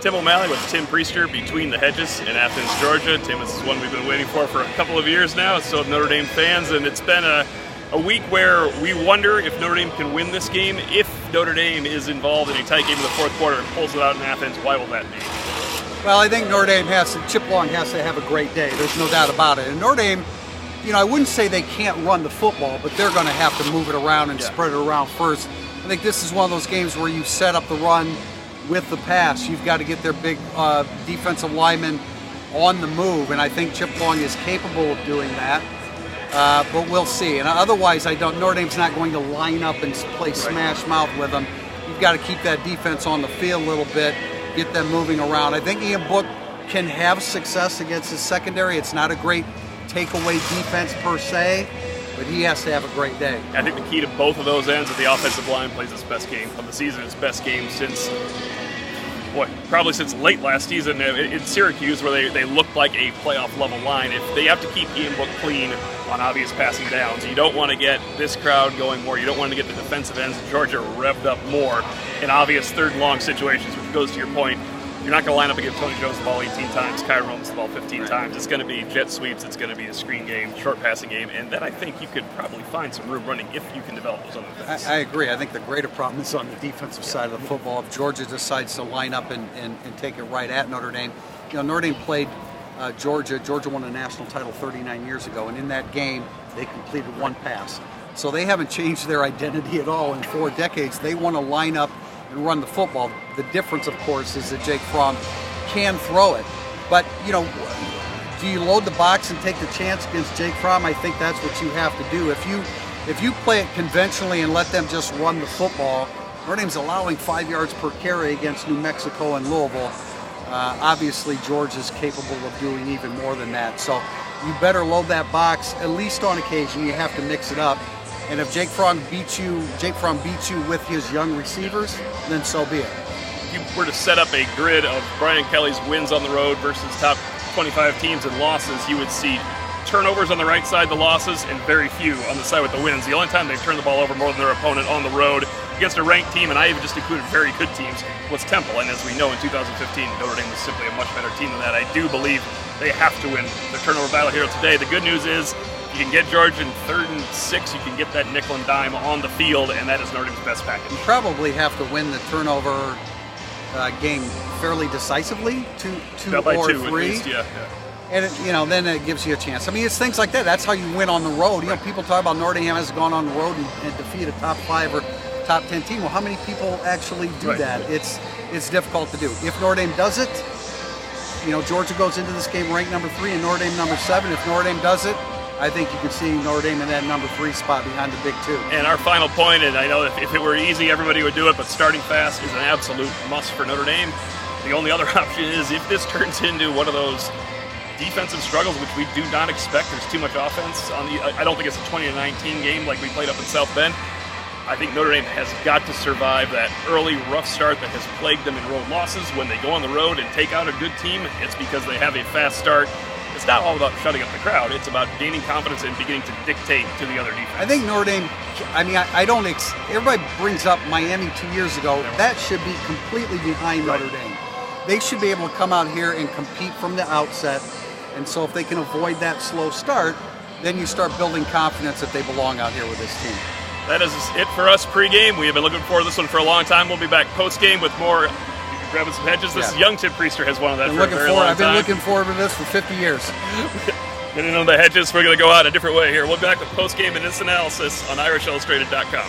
Tim O'Malley with Tim Priester, Between the Hedges in Athens, Georgia. Tim, this is one we've been waiting for a couple of years now, so have Notre Dame fans, and it's been a week where we wonder if Notre Dame can win this game. If Notre Dame is involved in a tight game in the fourth quarter and pulls it out in Athens, why will that be? Well, I think Notre Dame Chip Long has to have a great day. There's no doubt about it. And Notre Dame, I wouldn't say they can't run the football, but they're going to have to move it around and spread it around first. I think this is one of those games where you set up the run with the pass. You've got to get their big defensive linemen on the move, and I think Chip Long is capable of doing that. But we'll see. And otherwise, Notre Dame's not going to line up and play smash mouth with them. You've got to keep that defense on the field a little bit, get them moving around. I think Ian Book can have success against his secondary. It's not a great takeaway defense per se, but he has to have a great day. I think the key to both of those ends is the offensive line plays its best game of the season, its best game since probably since late last season in Syracuse, where they looked like a playoff-level line. If they have to keep Ian Book clean on obvious passing downs, you don't want to get this crowd going more. You don't want to get the defensive ends of Georgia revved up more in obvious third-and-long situations, which goes to your point. You're not going to line up and give Tony Jones the ball 18 times, Kyron Williams the ball 15 times. It's going to be jet sweeps, it's going to be a screen game, short passing game, and then I think you could probably find some room running if you can develop those other things. I agree. I think the greater problem is on the defensive side of the football. If Georgia decides to line up and take it right at Notre Dame. Notre Dame played Georgia. Georgia won a national title 39 years ago, and in that game, they completed one pass. So they haven't changed their identity at all in 4 decades. They want to line up and run the football. The difference, of course, is that Jake Fromm can throw it. But, do you load the box and take the chance against Jake Fromm? I think that's what you have to do. If you play it conventionally and let them just run the football, Notre Dame's allowing 5 yards per carry against New Mexico and Louisville. Obviously, Georgia's capable of doing even more than that. So you better load that box, at least on occasion. You have to mix it up. And if Jake Fromm beats you with his young receivers, then so be it. If you were to set up a grid of Brian Kelly's wins on the road versus top 25 teams and losses, you would see turnovers on the right side, the losses, and very few on the side with the wins. The only time they've turned the ball over more than their opponent on the road against a ranked team, and I even just included very good teams, was Temple. And as we know, in 2015, Notre Dame was simply a much better team than that. I do believe they have to win the turnover battle here today. The good news is, you can get Georgia in 3rd and 6. You can get that nickel and dime on the field, and that is Notre Dame's best package. You probably have to win the turnover game fairly decisively, two or 3. At least, yeah. And then it gives you a chance. I mean, it's things like that. That's how you win on the road. People talk about Notre Dame has gone on the road and defeated a top 5 or top 10 team. Well, how many people actually do that? It's difficult to do. If Notre Dame does it, Georgia goes into this game ranked number 3 and Notre Dame number 7. If Notre Dame does it, I think you can see Notre Dame in that number 3 spot behind the big 2. And our final point, and I know if it were easy, everybody would do it, but starting fast is an absolute must for Notre Dame. The only other option is if this turns into one of those defensive struggles, which we do not expect. There's too much offense I don't think it's a 20-19 game like we played up in South Bend. I think Notre Dame has got to survive that early rough start that has plagued them in road losses. When they go on the road and take out a good team, it's because they have a fast start. It's not all about shutting up the crowd. It's about gaining confidence and beginning to dictate to the other defense. I think Notre Dame, everybody brings up Miami 2 years ago. That should be completely behind Notre Dame. They should be able to come out here and compete from the outset. And so if they can avoid that slow start, then you start building confidence that they belong out here with this team. That is it for us pregame. We have been looking forward to this one for a long time. We'll be back postgame with more. Grabbing some hedges. This is young Tim Priester has one of that for a very long time. I've been looking forward to this for 50 years. Getting on the hedges, we're going to go out a different way here. We'll be back with post-game and its analysis on IrishIllustrated.com.